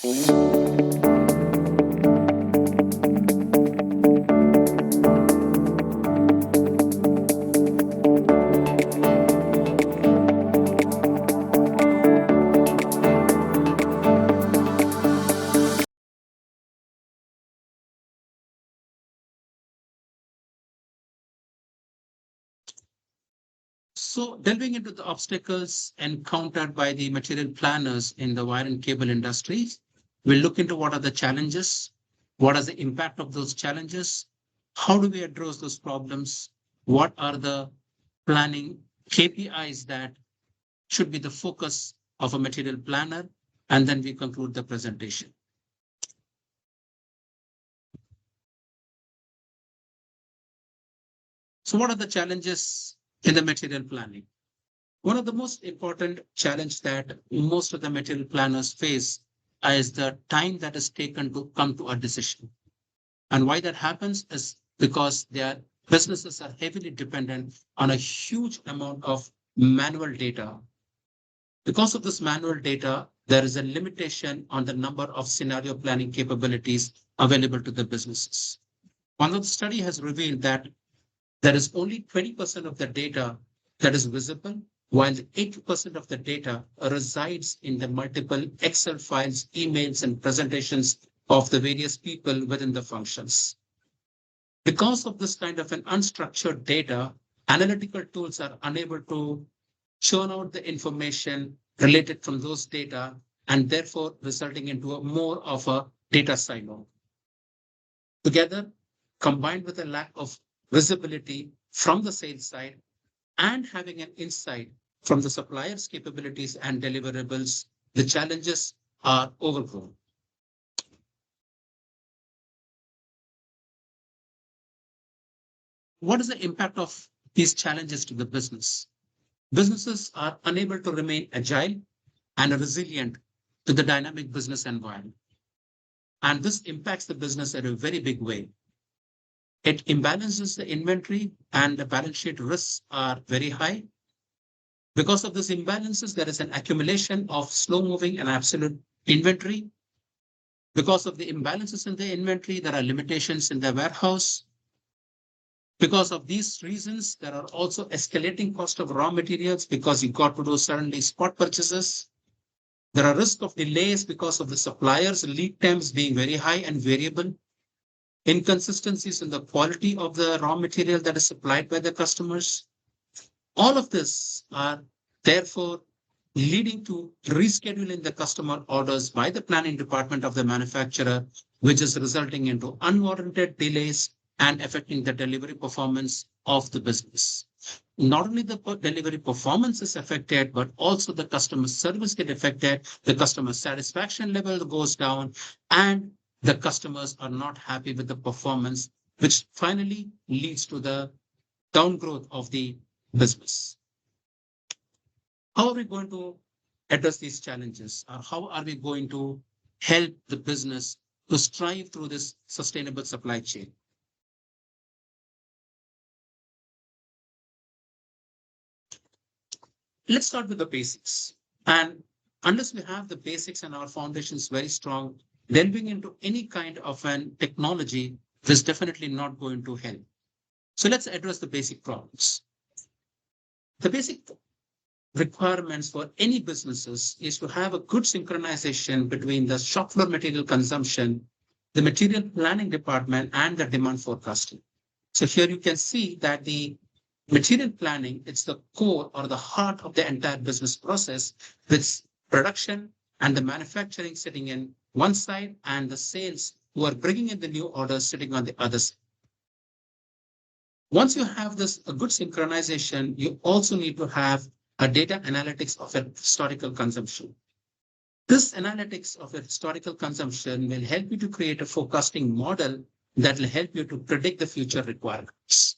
So delving into the obstacles encountered by the material planners in the wire and cable industries, we'll look into what are the challenges, what is the impact of those challenges, how do we address those problems, what are the planning KPIs that should be the focus of a material planner, and then we conclude the presentation. So what are the challenges in the material planning? One of the most important challenge that most of the material planners face is the time that is taken to come to a decision. And why that happens is because their businesses are heavily dependent on a huge amount of manual data. Because of this manual data, there is a limitation on the number of scenario planning capabilities available to the businesses. One of the study has revealed that there is only 20% of the data that is visible, while 80% of the data resides in the multiple Excel files, emails, and presentations of the various people within the functions. Because of this kind of an unstructured data, analytical tools are unable to churn out the information related from those data and therefore resulting into a more of a data silo. Together, combined with a lack of visibility from the sales side and having an insight from the supplier's capabilities and deliverables, the challenges are overgrown. What is the impact of these challenges to the business? Businesses are unable to remain agile and resilient to the dynamic business environment. And this impacts the business in a very big way. It imbalances the inventory and the balance sheet risks are very high. Because of these imbalances, there is an accumulation of slow moving and absolute inventory. Because of the imbalances in the inventory, there are limitations in the warehouse. Because of these reasons, there are also escalating cost of raw materials because you got to do suddenly spot purchases. There are risk of delays because of the suppliers' lead times being very high and variable. Inconsistencies in the quality of the raw material that is supplied by the customers. All of this are therefore leading to rescheduling the customer orders by the planning department of the manufacturer, which is resulting into unwarranted delays and affecting the delivery performance of the business. Not only the delivery performance is affected, but also the customer service get affected, the customer satisfaction level goes down, and the customers are not happy with the performance, which finally leads to the downgrowth of the business. How are we going to address these challenges? Or how are we going to help the business to strive through this sustainable supply chain? Let's start with the basics. And unless we have the basics and our foundations very strong, delving into any kind of an technology is definitely not going to help. So let's address the basic problems. The basic requirements for any businesses is to have a good synchronization between the shop floor material consumption, the material planning department, and the demand forecasting. So here you can see that the material planning, it's the core or the heart of the entire business process, with production and the manufacturing sitting in one side and the sales who are bringing in the new orders sitting on the other side. Once you have this a good synchronization, you also need to have a data analytics of a historical consumption. This analytics of a historical consumption will help you to create a forecasting model that will help you to predict the future requirements.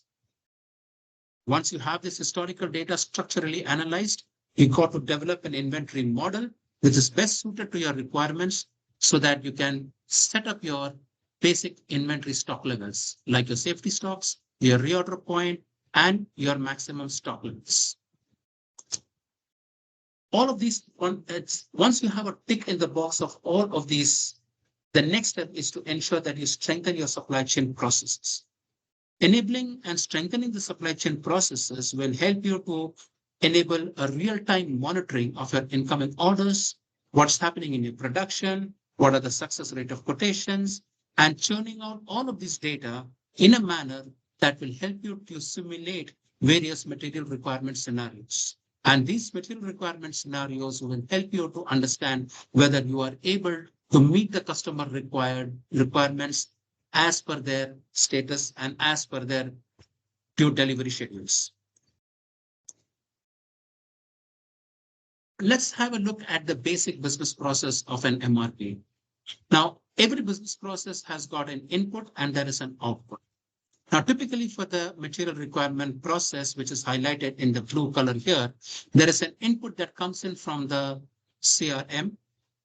Once you have this historical data structurally analyzed, you got to develop an inventory model which is best suited to your requirements so that you can set up your basic inventory stock levels, like your safety stocks, your reorder point, and your maximum stock levels. all of these, once you have a tick in the box of all of these, the next step is to ensure that you strengthen your supply chain processes. Enabling and strengthening the supply chain processes will help you to enable a real-time monitoring of your incoming orders, what's happening in your production, what are the success rate of quotations, and churning out all of this data in a manner that will help you to simulate various material requirement scenarios. And these material requirement scenarios will help you to understand whether you are able to meet the customer requirements as per their status and as per their due delivery schedules. Let's have a look at the basic business process of an MRP. Now, every business process has got an input and there is an output. Now, typically for the material requirement process, which is highlighted in the blue color here, there is an input that comes in from the CRM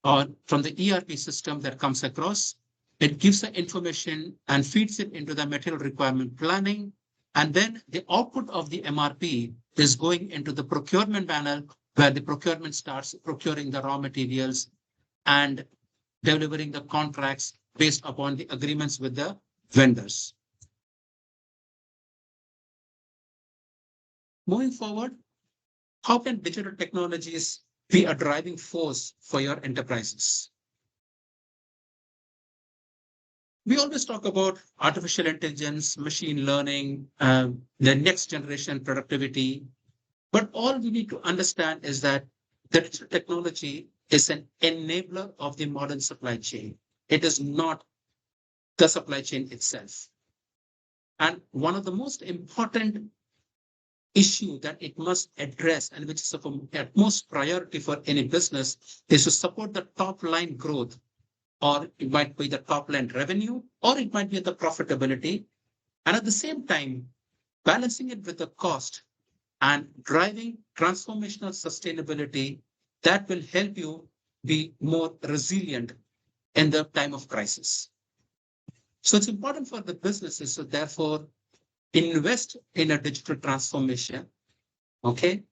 or from the ERP system that comes across. It gives the information and feeds it into the material requirement planning. And then the output of the MRP is going into the procurement panel where the procurement starts procuring the raw materials and delivering the contracts based upon the agreements with the vendors. Moving forward, how can digital technologies be a driving force for your enterprises? We always talk about artificial intelligence, machine learning, the next generation productivity. But all we need to understand is that the digital technology is an enabler of the modern supply chain. It is not the supply chain itself. And one of the most important issue that it must address and which is of utmost priority for any business is to support the top line growth, or it might be the top line revenue, or it might be the profitability. And at the same time, balancing it with the cost and driving transformational sustainability that will help you be more resilient in the time of crisis. So it's important for the businesses to therefore invest in a digital transformation. Okay.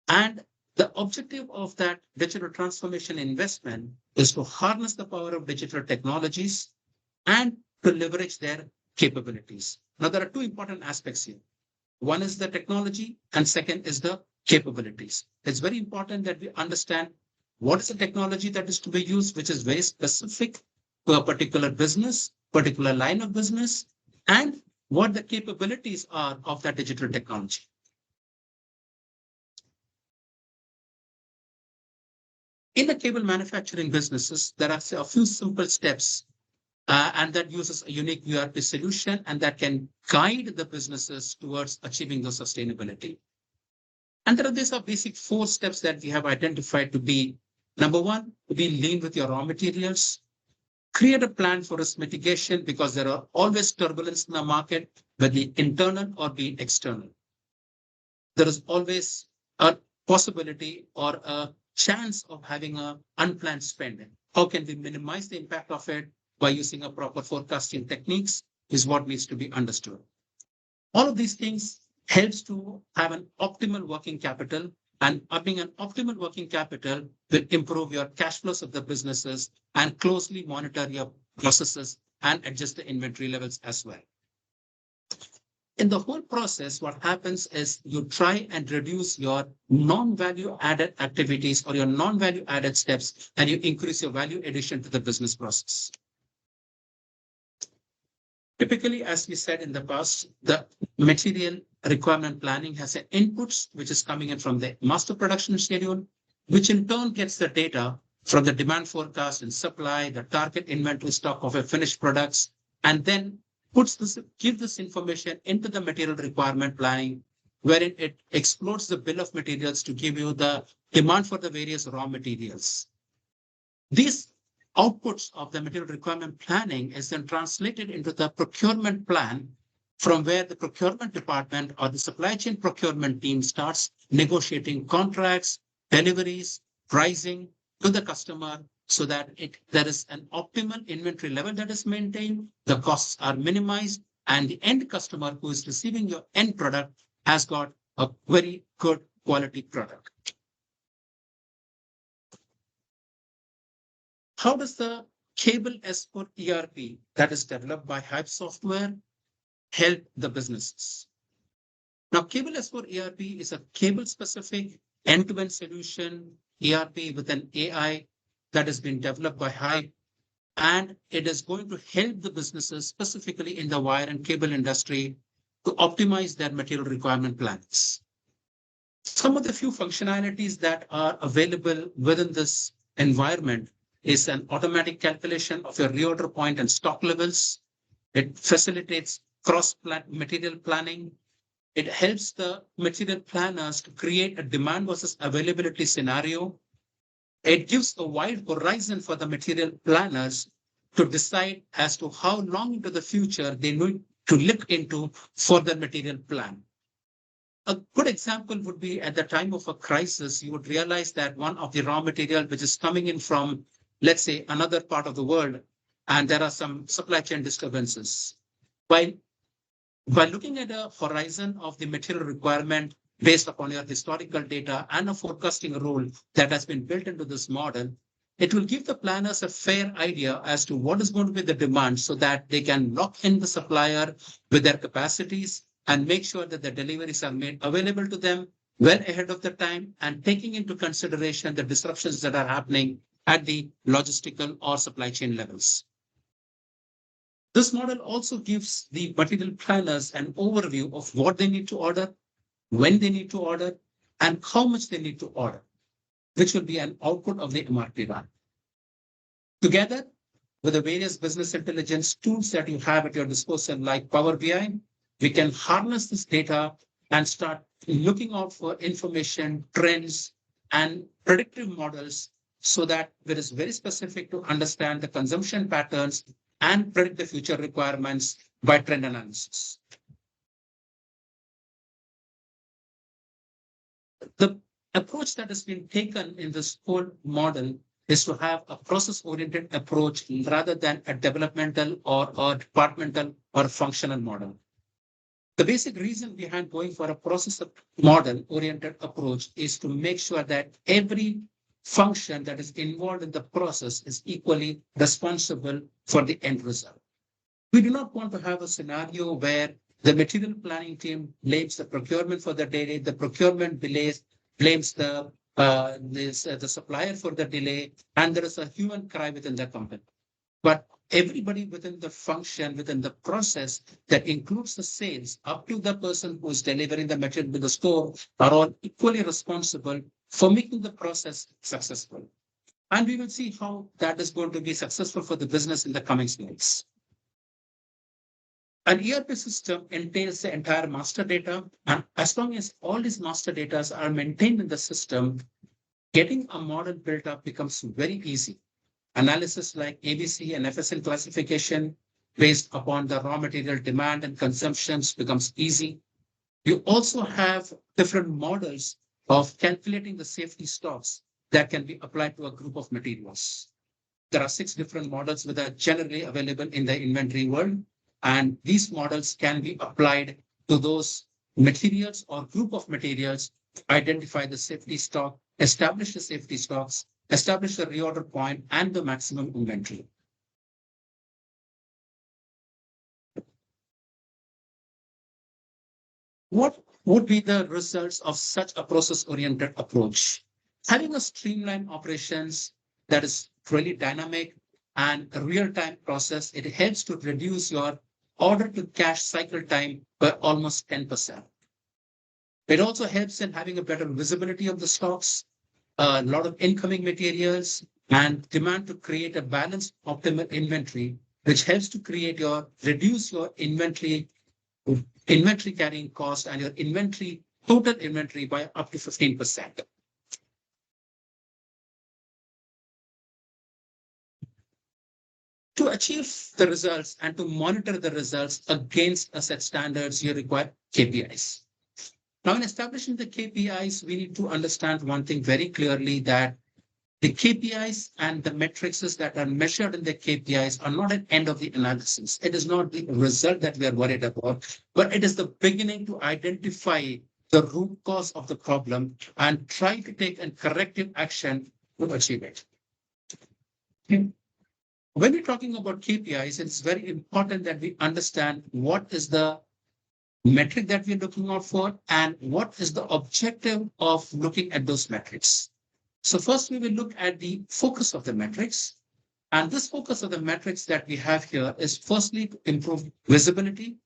And the objective of that digital transformation investment is to harness the power of digital technologies and to leverage their capabilities. Now, there are two important aspects here. One is the technology and second is the capabilities. It's very important that we understand what is the technology that is to be used, which is very specific to a particular business, particular line of business, and what the capabilities are of that digital technology. In the cable manufacturing businesses, there are a few simple steps and that uses a unique URP solution and that can guide the businesses towards achieving the sustainability. And these are basic 4 steps that we have identified to be: number 1, to be lean with your raw materials. Create a plan for risk mitigation because there are always turbulence in the market, whether internal or be external. There is always a possibility or a chance of having an unplanned spending. How can we minimize the impact of it? By using a proper forecasting techniques is what needs to be understood. All of these things helps to have an optimal working capital, and having an optimal working capital will improve your cash flows of the businesses and closely monitor your processes and adjust the inventory levels as well. In the whole process, what happens is you try and reduce your non-value added activities or your non-value added steps, and you increase your value addition to the business process. Typically, as we said in the past, the material requirement planning has an inputs which is coming in from the master production schedule, which in turn gets the data from the demand forecast and supply, the target inventory stock of a finished products, and then gives this information into the material requirement planning, wherein it explodes the bill of materials to give you the demand for the various raw materials. These outputs of the material requirement planning is then translated into the procurement plan, from where the procurement department or the supply chain procurement team starts negotiating contracts, deliveries, pricing to the customer so that there is an optimal inventory level that is maintained, the costs are minimized, and the end customer who is receiving your end product has got a very good quality product. How does the Cable S4 ERP that is developed by Hype Software help the businesses? Now, Cable S4 ERP is a cable-specific end-to-end solution ERP with an AI that has been developed by Hype, and it is going to help the businesses, specifically in the wire and cable industry, to optimize their material requirement plans. Some of the few functionalities that are available within this environment is an automatic calculation of your reorder point and stock levels. It facilitates material planning. It helps the material planners to create a demand versus availability scenario. It gives a wide horizon for the material planners to decide as to how long into the future they need to look into for their material plan. A good example would be at the time of a crisis, you would realize that one of the raw material which is coming in from, let's say, another part of the world, and there are some supply chain disturbances. By looking at a horizon of the material requirement based upon your historical data and a forecasting rule that has been built into this model, it will give the planners a fair idea as to what is going to be the demand so that they can lock in the supplier with their capacities and make sure that the deliveries are made available to them well ahead of the time and taking into consideration the disruptions that are happening at the logistical or supply chain levels. This model also gives the material planners an overview of what they need to order, when they need to order, and how much they need to order, which will be an output of the MRP run. Together with the various business intelligence tools that you have at your disposal, like Power BI, we can harness this data and start looking out for information, trends, and predictive models so that it is very specific to understand the consumption patterns and predict the future requirements by trend analysis. The approach that has been taken in this whole model is to have a process-oriented approach rather than a developmental or departmental or functional model. The basic reason behind going for a process model-oriented approach is to make sure that every function that is involved in the process is equally responsible for the end result. We do not want to have a scenario where the material planning team blames the procurement for the delay, the procurement blames the supplier for the delay, and there is a human cry within the company. But everybody within the function, within the process that includes the sales up to the person who is delivering the material to the store are all equally responsible for making the process successful. And we will see how that is going to be successful for the business in the coming slides. An ERP system entails the entire master data, and as long as all these master data are maintained in the system, getting a model built up becomes very easy. Analysis like ABC and FSL classification based upon the raw material demand and consumptions becomes easy. You also have different models of calculating the safety stocks that can be applied to a group of materials. There are 6 different models that are generally available in the inventory world, and these models can be applied to those materials or group of materials, identify the safety stock, establish the safety stocks, establish the reorder point and the maximum inventory. What would be the results of such a process-oriented approach? Having a streamlined operations that is really dynamic and a real-time process, it helps to reduce your order to cash cycle time by almost 10%. It also helps in having a better visibility of the stocks, a lot of incoming materials, and demand to create a balanced optimal inventory, which helps to reduce your inventory carrying cost and your total inventory by up to 15%. To achieve the results and to monitor the results against a set standards, you require KPIs. Now, in establishing the KPIs, we need to understand one thing very clearly, that the KPIs and the metrics that are measured in the KPIs are not an end of the analysis. It is not the result that we are worried about, but it is the beginning to identify the root cause of the problem and try to take a corrective action to achieve it. When we're talking about KPIs, it's very important that we understand what is the metric that we're looking out for and what is the objective of looking at those metrics. So first we will look at the focus of the metrics. And this focus of the metrics that we have here is firstly to improve visibility.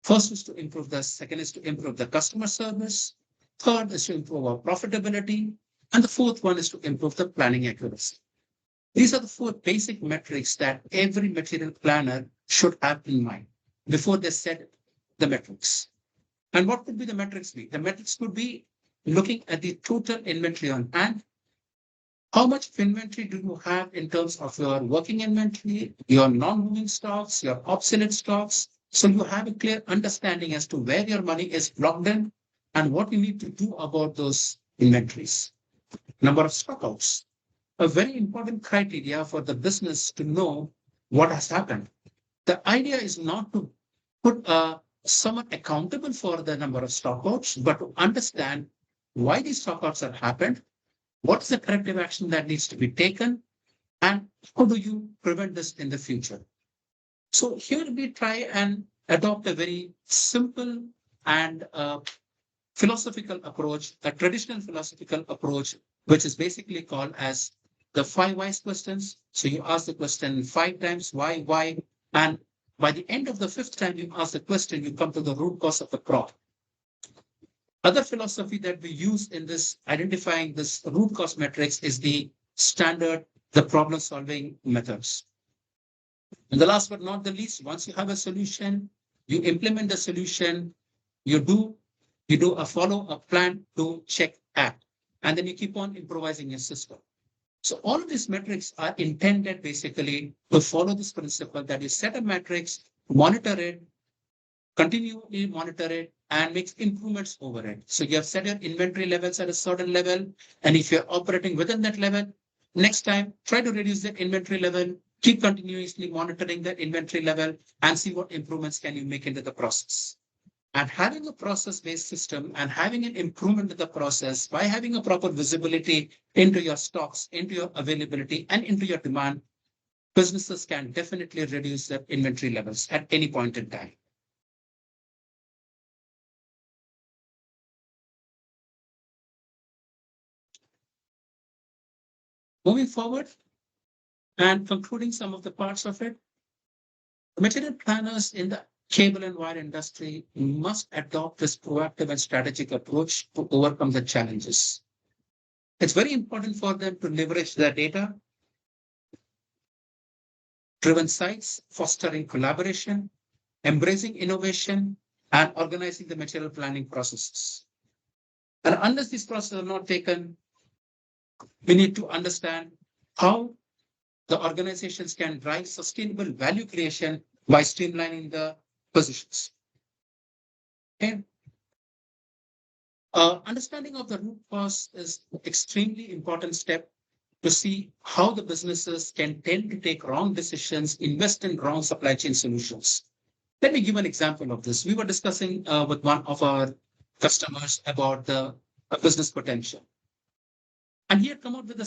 First is to improve the second is to improve the customer service. Third is to improve our profitability. And the fourth one is to improve the planning accuracy. These are the four basic metrics that every material planner should have in mind before they set the metrics. And what could be the metrics be? The metrics could be looking at the total inventory on hand. How much inventory do you have in terms of your working inventory, your non-moving stocks, your obsolete stocks? So you have a clear understanding as to where your money is blocked in and what you need to do about those inventories. Number of stockouts, a very important criteria for the business to know what has happened. The idea is not to put someone accountable for the number of stockouts, but to understand why these stockouts have happened, what's the corrective action that needs to be taken, and how do you prevent this in the future? So here we try and adopt a very simple and philosophical approach, a traditional philosophical approach, which is basically called as the 5 whys questions. So you ask the question 5 times, why, and by the end of the 5th time you ask the question, you come to the root cause of the problem. Other philosophy that we use in this identifying this root cause metrics is the standard, the problem solving methods. And the last but not the least, once you have a solution, you implement the solution, you do a follow up plan to check act, and then you keep on improvising your system. So all of these metrics are intended basically to follow this principle that you set a matrix, monitor it, continually monitor it, and make improvements over it. So you have set your inventory levels at a certain level, and if you're operating within that level, next time try to reduce the inventory level, keep continuously monitoring the inventory level, and see what improvements can you make into the process. And having a process-based system and having an improvement in the process by having a proper visibility into your stocks, into your availability, and into your demand, businesses can definitely reduce their inventory levels at any point in time. Moving forward and concluding some of the parts of it, material planners in the cable and wire industry must adopt this proactive and strategic approach to overcome the challenges. It's very important for them to leverage their data-driven sites, fostering collaboration, embracing innovation, and organizing the material planning processes. And unless these processes are not taken, we need to understand how the organizations can drive sustainable value creation by streamlining the positions. Okay. Understanding of the root cause is an extremely important step to see how the businesses can tend to take wrong decisions, invest in wrong supply chain solutions. Let me give an example of this. We were discussing with one of our customers about the business potential. And he had come out with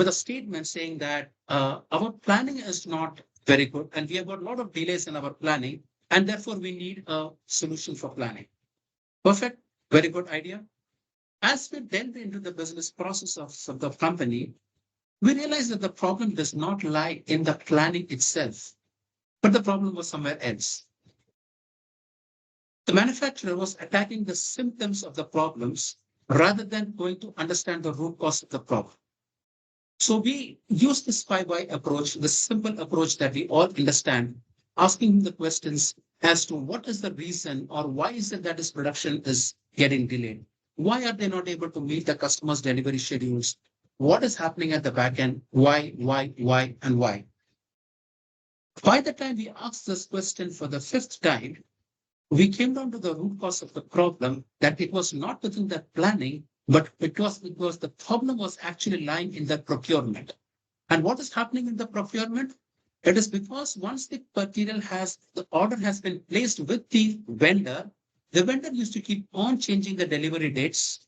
a statement saying that our planning is not very good and we have got a lot of delays in our planning, and therefore we need a solution for planning. Perfect. Very good idea. As we delved into the business process of the company, we realized that the problem does not lie in the planning itself, but the problem was somewhere else. The manufacturer was attacking the symptoms of the problems rather than going to understand the root cause of the problem. So we use this 5 why approach, the simple approach that we all understand, asking the questions as to what is the reason or why is it that this production is getting delayed? Why are they not able to meet the customer's delivery schedules? What is happening at the back end? Why, and why? By the time we asked this question for the 5th time, we came down to the root cause of the problem, that it was not within the planning, but it was the problem was actually lying in the procurement. And what is happening in the procurement? It is because once the order has been placed with the vendor used to keep on changing the delivery dates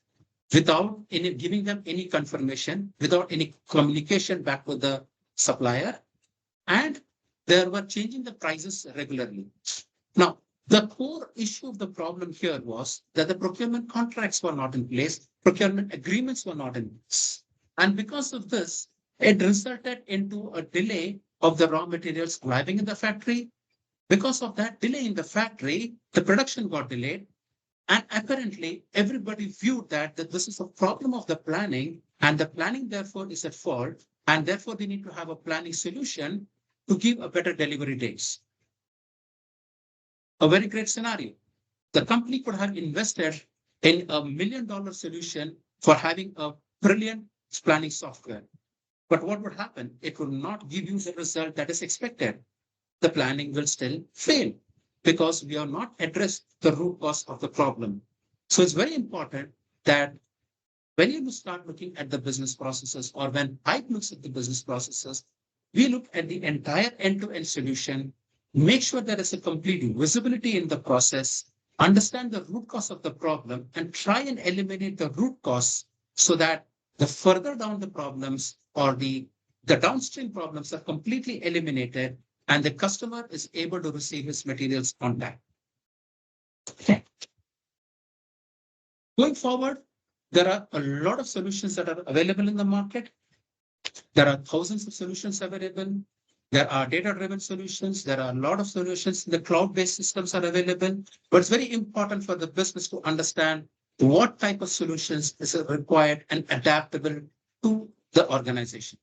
without giving them any confirmation, without any communication back with the supplier, and they were changing the prices regularly. Now, the core issue of the problem here was that the procurement contracts were not in place, procurement agreements were not in place. And because of this, it resulted into a delay of the raw materials arriving in the factory. Because of that delay in the factory, the production got delayed. And apparently, everybody viewed that this is a problem of the planning, and the planning, therefore, is at fault. And therefore, they need to have a planning solution to give a better delivery dates. A very great scenario. The company could have invested in $1 million solution for having a brilliant planning software. But what would happen? It would not give you the result that is expected. The planning will still fail because we are not addressed the root cause of the problem. So it's very important that when you start looking at the business processes, or when Pipe looks at the business processes, we look at the entire end-to-end solution, make sure there is a complete visibility in the process, understand the root cause of the problem, and try and eliminate the root cause so that the further down the problems or the downstream problems are completely eliminated and the customer is able to receive his materials on time. Okay. Going forward, there are a lot of solutions that are available in the market. There are thousands of solutions available. There are data-driven solutions. There are a lot of solutions. The cloud-based systems are available. But it's very important for the business to understand what type of solutions is required and adaptable to the organization.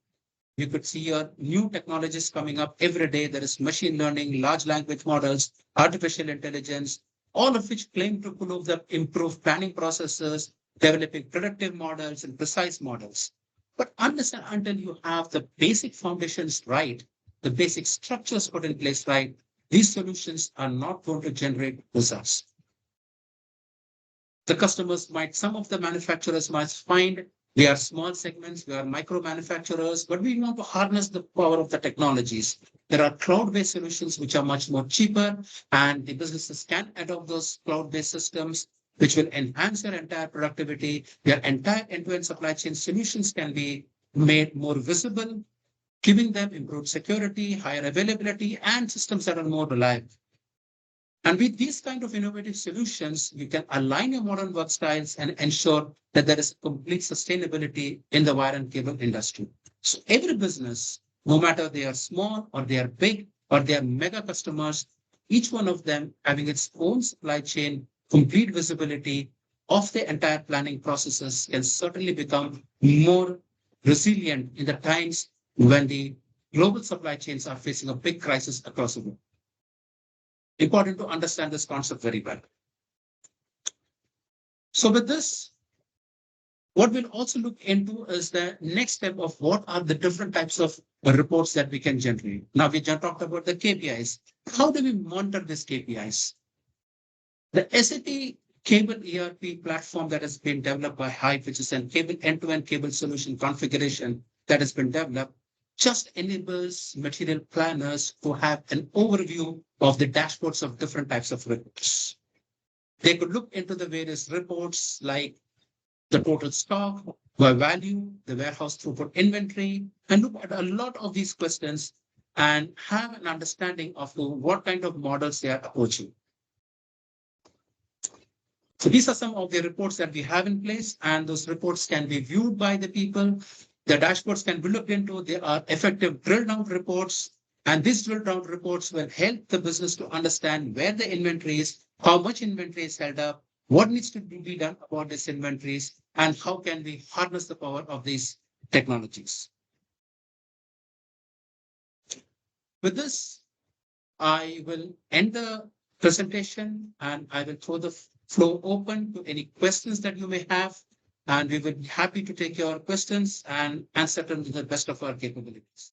You could see new technologies coming up every day. There is machine learning, large language models, artificial intelligence, all of which claim to improve planning processes, developing predictive models and precise models. But until you have the basic foundations right, the basic structures put in place right, these solutions are not going to generate results. The customers some of the manufacturers might find we are small segments, we are micro manufacturers, but we want to harness the power of the technologies. There are cloud-based solutions which are much more cheaper, and the businesses can adopt those cloud-based systems, which will enhance their entire productivity. Their entire end-to-end supply chain solutions can be made more visible, giving them improved security, higher availability, and systems that are more reliable. And with these kind of innovative solutions, you can align your modern work styles and ensure that there is complete sustainability in the wire and cable industry. So every business, no matter they are small or they are big or they are mega customers, each one of them having its own supply chain, complete visibility of the entire planning processes can certainly become more resilient in the times when the global supply chains are facing a big crisis across the world. Important to understand this concept very well. So with this, what we'll also look into is the next step of what are the different types of reports that we can generate. Now we just talked about the KPIs. How do we monitor these KPIs? The SAP cable ERP platform that has been developed by Hive, which is an end-to-end cable solution configuration that has been developed, just enables material planners to have an overview of the dashboards of different types of reports. They could look into the various reports like the total stock, by value, the warehouse throughput inventory, and look at a lot of these questions and have an understanding of what kind of models they are approaching. So these are some of the reports that we have in place, and those reports can be viewed by the people. The dashboards can be looked into. They are effective drill-down reports, and these drill-down reports will help the business to understand where the inventory is, how much inventory is held up, what needs to be done about these inventories, and how can we harness the power of these technologies. With this, I will end the presentation, and I will throw the floor open to any questions that you may have. And we would be happy to take your questions and answer them to the best of our capabilities.